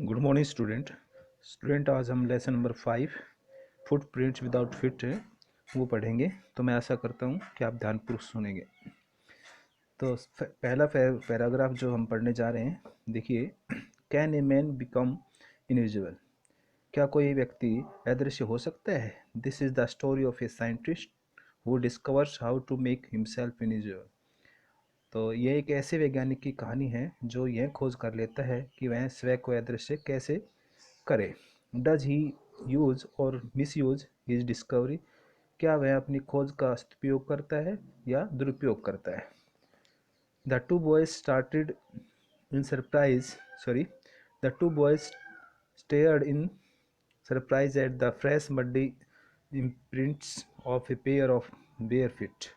Good morning student आज हम lesson number 5 footprints without fit वो पढ़ेंगे। तो मैं आशा करता हूँ कि आप ध्यानपूर्वक सुनेंगे। तो पहला पैराग्राफ जो हम पढ़ने जा रहे हैं, देखिए। Can a man become invisible? क्या कोई व्यक्ति अदृश्य हो सकता है? This is the story of a scientist who discovers how to make himself invisible. तो ये एक ऐसे वैज्ञानिक की कहानी है जो यह खोज कर लेता है कि वह स्वयं को अदृश्य कैसे करे। डज ही यूज और मिस यूज हिज डिस्कवरी? क्या वह अपनी खोज का सदुपयोग करता है या दुरुपयोग करता है? The two boys started in surprise sorry the two boys stared in surprise at the fresh muddy imprints of a pair of bare feet.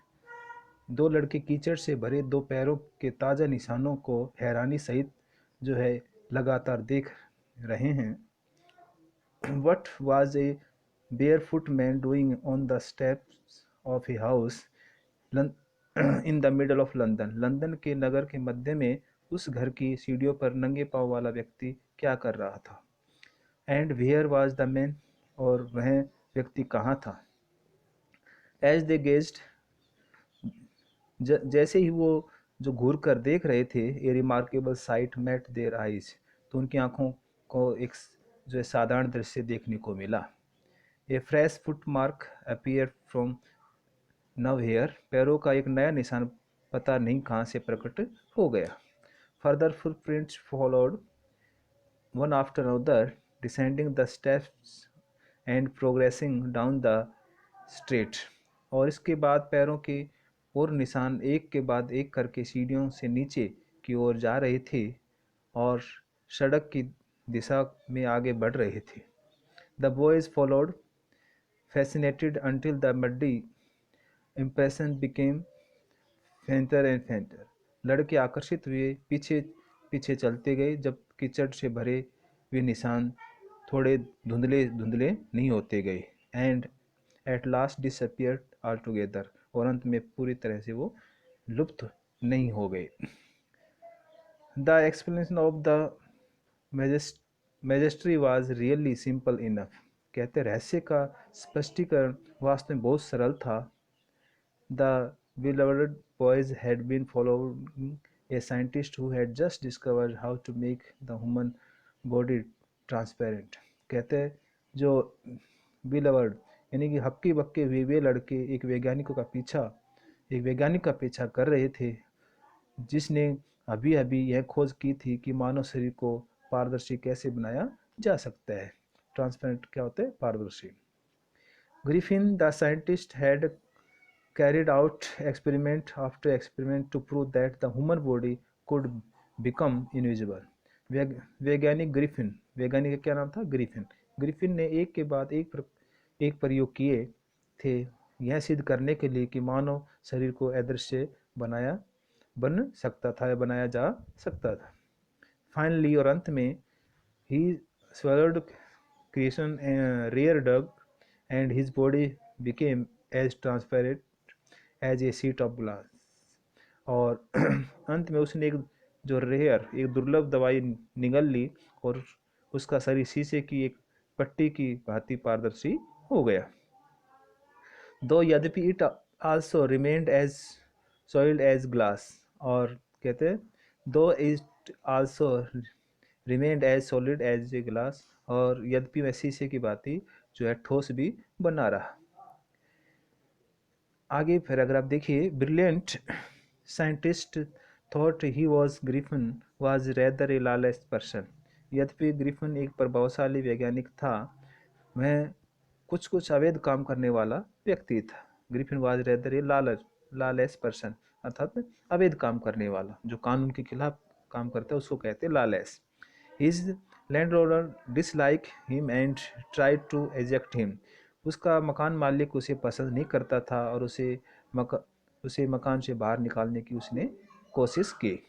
दो लड़के कीचड़ से भरे दो पैरों के ताज़ा निशानों को हैरानी सहित जो है लगातार देख रहे हैं। What was a barefoot man doing on the steps of a house in the middle of London? London के नगर के मध्य में उस घर की सीढ़ियों पर नंगे पांव वाला व्यक्ति क्या कर रहा था? And where was the man? और वह व्यक्ति कहाँ था? As they gazed, जैसे ही वो जो घूर कर देख रहे थे, a remarkable sight met their eyes, तो उनकी आंखों को एक जो है साधारण दृश्य देखने को मिला। A fresh foot mark appear from nowhere, पैरों का एक नया निशान पता नहीं कहाँ से प्रकट हो गया। Further footprints followed one after another, descending the steps and progressing down the straight. और इसके बाद पैरों के और निशान एक के बाद एक करके सीढ़ियों से नीचे की ओर जा रहे थे और सड़क की दिशा में आगे बढ़ रहे थे। The boys followed fascinated until the muddy impression became fainter and fainter. लड़के आकर्षित हुए, पीछे पीछे चलते गए जब कीचड़ से भरे हुए निशान थोड़े धुंधले धुंधले नहीं होते गए। And at last disappeared all together, और अंत में पूरी तरह से वो लुप्त नहीं हो गए। The explanation of the मैजेस्ट्री was really simple enough. कहते रहस्य का स्पष्टीकरण वास्तव में बहुत सरल था। The beloved boys had been following a scientist who had just discovered how to make the human body transparent। कहते हैं जो beloved यानी कि हक्के बक्के हुए वे लड़के एक वैज्ञानिक का पीछा कर रहे थे जिसने अभी अभी यह खोज की थी कि मानव शरीर को पारदर्शी कैसे बनाया जा सकता है। ट्रांसपेरेंट क्या होता है? पारदर्शी। Griffin the scientist had carried out experiment after experiment to prove that the human body could become invisible। वैज्ञानिक ग्रिफिन, वैज्ञानिक का क्या नाम था? ग्रिफिन। ग्रिफिन ने एक के बाद एक प्रयोग किए थे यह सिद्ध करने के लिए कि मानव शरीर को अदृश्य बन सकता था या बनाया जा सकता था। फाइनली, और अंत में, he swallowed creation rare dug and his body became as transparent as a sheet of glass। और अंत में उसने एक दुर्लभ दवाई निगल ली और उसका शरीर शीशे की एक पट्टी की भांति पारदर्शी हो गया। दो यद्यपि it also remained as solid as glass, और कहते हैं though it also remained as solid as a glass, और यद्यपि वह शीशे की भांति जो है ठोस भी बना रहा। आगे पैराग्राफ देखिए। Brilliant scientist thought he was Griffin was rather A lawless person. यद्यपि ग्रिफिन एक प्रभावशाली वैज्ञानिक था, वह कुछ अवैध काम करने वाला व्यक्ति था। Griffin was rather A lawless person, अर्थात अवैध काम करने वाला, जो कानून के खिलाफ काम करता है उसको कहते हैं lawless. His landlord dislike him and tried to eject him. उसका मकान मालिक उसे पसंद नहीं करता था और उसे मकान से बाहर निकालने की उसने कोशिश की।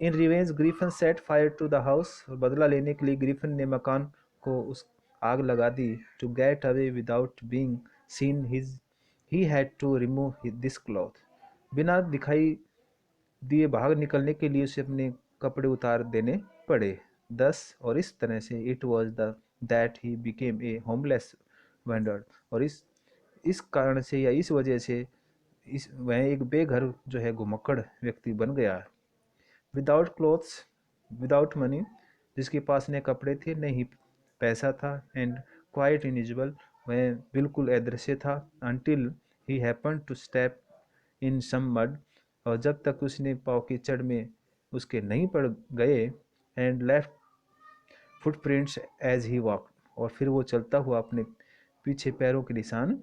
In revenge Griffin set fire to the house, और बदला लेने के लिए ग्रिफिन ने मकान को उस आग लगा दी। To get away without being seen he had to remove this cloth. बिना दिखाई दिए भाग निकलने के लिए उसे अपने कपड़े उतार देने पड़े। thus और इस तरह से it was the that he became a homeless wanderer, और इस कारण से या इस वजह से इस वह एक बेघर जो है घुमक्कड़ व्यक्ति बन गया। विदाउट क्लोथ्स, विदाउट मनी, जिसके पास न कपड़े थे न ही पैसा था, एंड क्वाइट इनविजिबल, वह बिल्कुल अदृश्य था, until he happen to step in some mud, और जब तक उसने पाँव कीचड़ में उसके नहीं पड़ गए, and left footprints as he walk, और फिर वो चलता हुआ अपने पीछे पैरों के निशान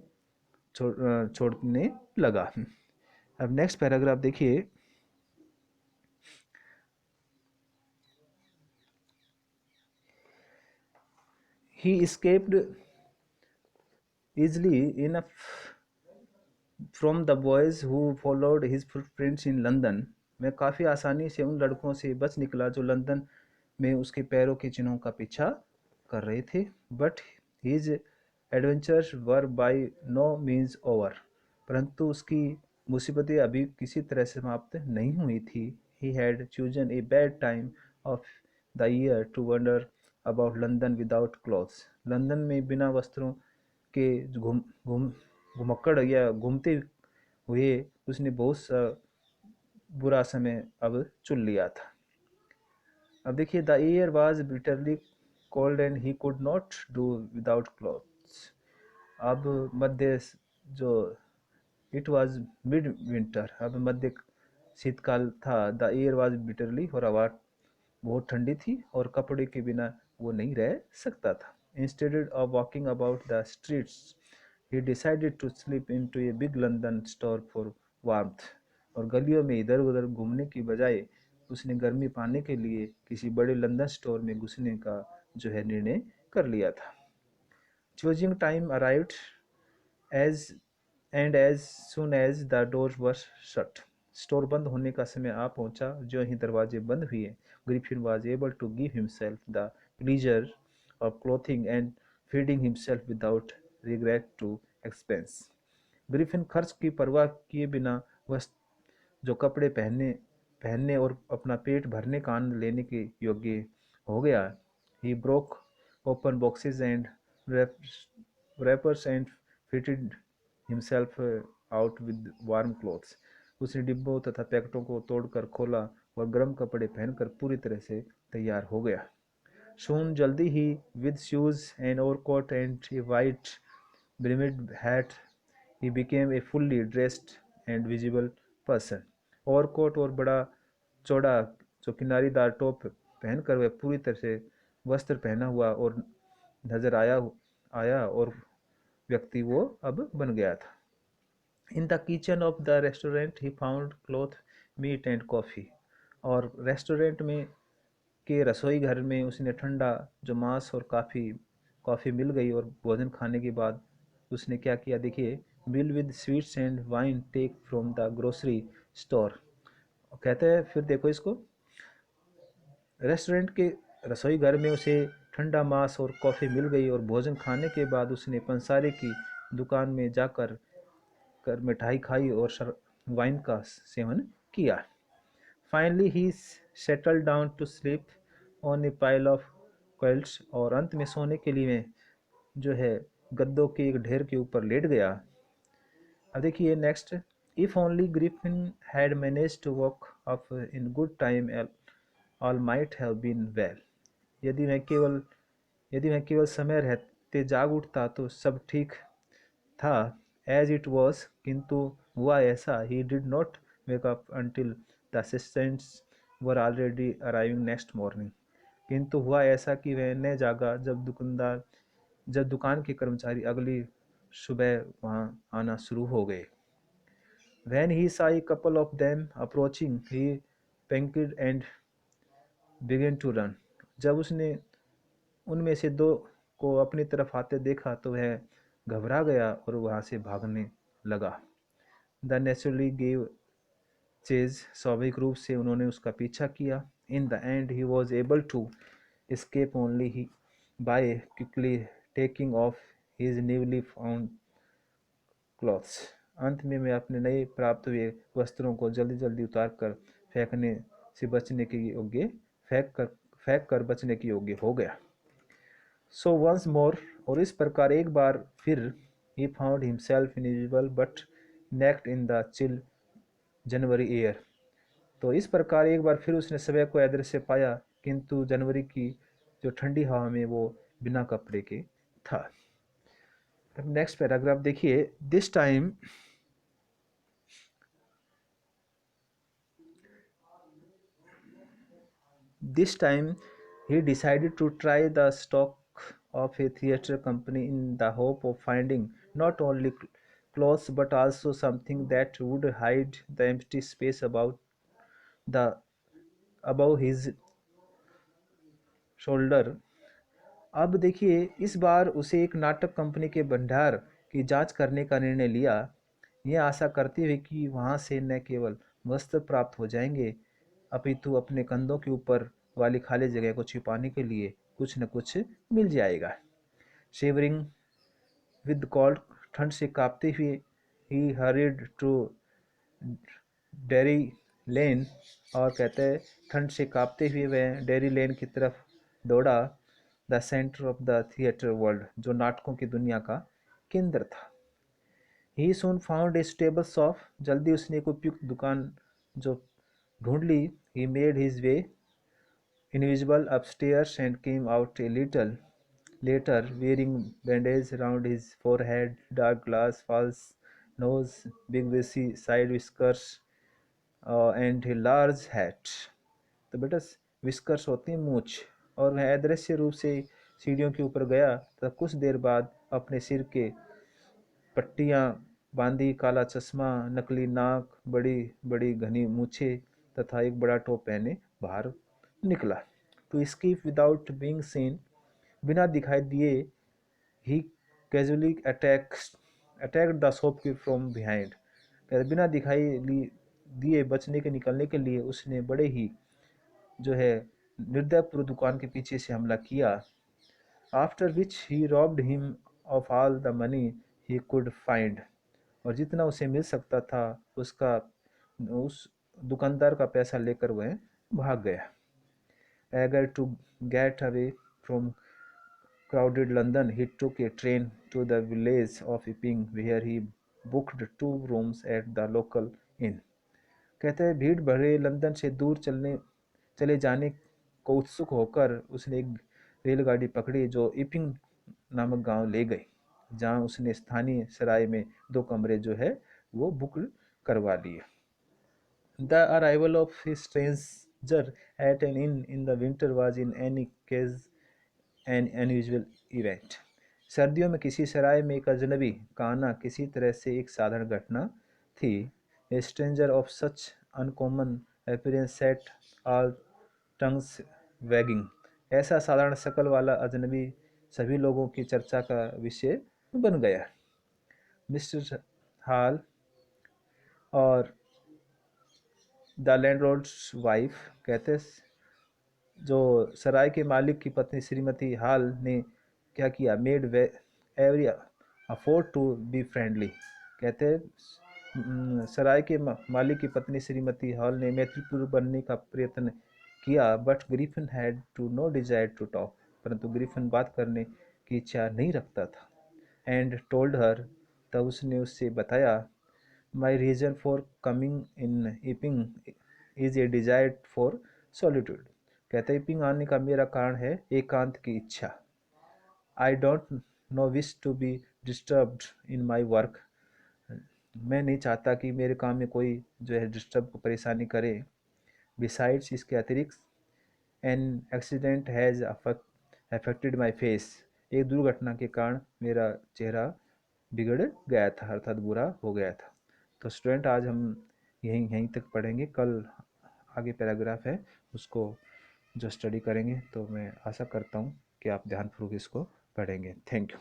छोड़ने लगा। अब नेक्स्ट पैराग्राफ देखिए। ही escaped easily enough from the boys who followed his footprints in London, मैं काफ़ी आसानी से उन लड़कों से बच निकला जो लंदन में उसके पैरों के चिन्हों का पीछा कर रहे थे। But his adventures were by no means over, परंतु उसकी मुसीबतें अभी किसी तरह से समाप्त नहीं हुई थी। He had chosen a bad time of the year to wander about London without clothes, London में बिना वस्त्रों के घूम घूम घुमक्कड़ या घूमते हुए उसने बहुत सा बुरा समय अब चुन लिया था। अब देखिए, the air was bitterly cold and he could not do without clothes. अब मध्य जो इट वाज मिड विंटर, अब मध्य शीतकाल था। द एयर वाज बिटरली, और हवा बहुत ठंडी थी और कपड़े के बिना वो नहीं रह सकता था। Instead of walking about the streets he decided to slip into a big London store for warmth, और गलियों में इधर उधर घूमने की बजाय उसने गर्मी पाने के लिए किसी बड़े लंदन स्टोर में घुसने का जो है निर्णय कर लिया था। Choosing time arrived as as soon as the doors were shut, store बंद होने का समय आ पहुंचा। जो ही दरवाजे बंद हुए, Griffin was able to give himself the pleasure of clothing and feeding himself without regret to expense, Griffin खर्च की परवाह किए बिना वह जो कपड़े पहनने पहनने और अपना पेट भरने का आनंद लेने के योग्य हो गया। He broke open boxes and wrappers and fitted himself out with warm clothes, उसने डिब्बों तथा पैकेटों को तोड़कर खोला और गर्म कपड़े पहनकर पूरी तरह से तैयार हो गया। Soon जल्दी ही, with shoes and overcoat and a white brimmed hat, he became a fully dressed and visible person, overcoat और बड़ा चौड़ा जो किनारीदार टोप पहनकर वह पूरी तरह से वस्त्र पहना हुआ और नजर आया और व्यक्ति वो अब बन गया था। In the kitchen of the restaurant he found cloth, meat and coffee, और रेस्टोरेंट में के रसोई घर में उसने ठंडा जो मांस और कॉफ़ी मिल गई, और भोजन खाने के बाद उसने क्या किया देखिए। Bill with sweets and wine take from the grocery store, कहते हैं फिर देखो इसको, रेस्टोरेंट के रसोई घर में उसे ठंडा मांस और कॉफ़ी मिल गई, और भोजन खाने के बाद उसने पंसारे की दुकान में जाकर मिठाई खाई और वाइन का सेवन किया। Finally he settle down to sleep on a pile of quilts, और अंत में सोने के लिए जो है गद्दों के एक ढेर के ऊपर लेट गया। अब देखिए next, if only Griffin had manage to walk up in good time all might have been well, यदि मैं केवल समय रहते जाग उठता तो सब ठीक था। एज इट वॉज, किंतु हुआ ऐसा, he did not wake up until the assistants were already arriving next morning, किंतु हुआ ऐसा कि वह न जागा जब दुकान के कर्मचारी अगली सुबह वहां आना शुरू हो गए। When he saw a couple of them approaching, he panicked and began to run, जब उसने उनमें से दो को अपनी तरफ आते देखा तो वह घबरा गया और वहां से भागने लगा। द नेचुरली गेव चेज, स्वाभाविक रूप से उन्होंने उसका पीछा किया। In the end he was able to escape only he by quickly taking off his newly found clothes, अंत में मैं अपने नए प्राप्त हुए वस्त्रों को जल्दी जल्दी उतार कर फेंकने से बचने के योग्य फेंक कर बचने के योग्य हो गया। सो वंस मोर, और इस प्रकार एक बार फिर, he found himself invisible but naked in the chill January air. तो इस प्रकार एक बार फिर उसने स्वयं को अदृश्य पाया, किंतु जनवरी की जो ठंडी हवा में वो बिना कपड़े के था। अब नेक्स्ट पैराग्राफ देखिए। This time he decided to try the stock of a theatre company in the hope of finding not only clothes but also something that would hide the empty space the above his shoulder। अब देखिए, इस बार उसे एक नाटक company के भंडार की जांच करने का निर्णय लिया, यह आशा करते हुए कि वहां से न केवल वस्त्र प्राप्त हो जाएंगे अपितु अपने कंधों के ऊपर वाली खाली जगह को छिपाने के लिए कुछ न कुछ मिल जाएगा। शिवरिंग विद कोल्ड, ठंड से कांपते हुए, ही हरिड टू डेरी लेन, और कहते हैं ठंड से कांपते हुए वह डेरी लेन की तरफ दौड़ा, the centre of the theatre world, जो नाटकों की दुनिया का केंद्र था। He soon found a stable shop, जल्दी उसने एक उपयुक्त दुकान जो ढूंढ ली। He made his way invisible upstairs and came out a little later, wearing bandage round his forehead, dark glass, false nose, big bushy side whiskers, and a large hat। तो बेटा विस्कर्स होती हैं मूछ, और वह अदृश्य रूप से सीढ़ियों के ऊपर गया तथा कुछ देर बाद अपने सिर के पट्टियां बांधी, काला चश्मा, नकली नाक, बड़ी बड़ी घनी मूछें तथा एक बड़ा टोप पहने बाहर निकला। To escape without being seen, बिना दिखाई दिए, he casually attacked the shopkeeper from behind, बिना दिखाई दिए बचने के निकलने के लिए उसने बड़े ही जो है निर्दयपूर्व दुकान के पीछे से हमला किया। After which he robbed him of all the money he could find, और जितना उसे मिल सकता था उसका उस दुकानदार का पैसा लेकर वह भाग गया। Eager to get away from crowded London, he took a train to the village of Epping, where he booked 2 rooms at the local inn। कहते हैं भीड़ भरे लंदन से दूर चले जाने को उत्सुक होकर उसने एक रेलगाड़ी पकड़ी जो इपिंग नामक गांव ले गई, जहां उसने स्थानीय सराय में 2 कमरे जो है वो बुक करवा लिए। The arrival of a stranger at an inn in the winter was in any case an unusual event। सर्दियों में किसी सराय में एक अजनबी का आना किसी तरह से एक साधारण घटना थी। A stranger of such uncommon appearance set all tongues wagging। ऐसा साधारण शकल वाला अजनबी सभी लोगों की चर्चा का विषय बन गया। मिस्टर हॉल और द लैंडलॉर्ड्स वाइफ, कहते जो सराय के मालिक की पत्नी श्रीमती हॉल ने क्या किया, made every effort to be friendly. कहते सराय के मालिक की पत्नी श्रीमती हॉल ने मैत्रीपूर्ण बनने का प्रयत्न किया, but Griffin had to no desire to talk, परंतु ग्रिफिन बात करने की इच्छा नहीं रखता था। एंड टोल्ड हर, तब उसने उससे बताया, My reason for coming in Epping is a desire for solitude। कहते Epping आने का मेरा कारण है एकांत की इच्छा। I don't no wish to be disturbed in my work। मैं नहीं चाहता कि मेरे काम में कोई जो है डिस्टर्ब परेशानी करे। Besides, इसके अतिरिक्त an accident has affected my face। एक दुर्घटना के कारण मेरा चेहरा बिगड़ गया था, अर्थात बुरा हो गया था। तो स्टूडेंट आज हम यहीं तक पढ़ेंगे, कल आगे पैराग्राफ है उसको जो स्टडी करेंगे। तो मैं आशा करता हूँ कि आप ध्यानपूर्वक इसको पढ़ेंगे। Thank you.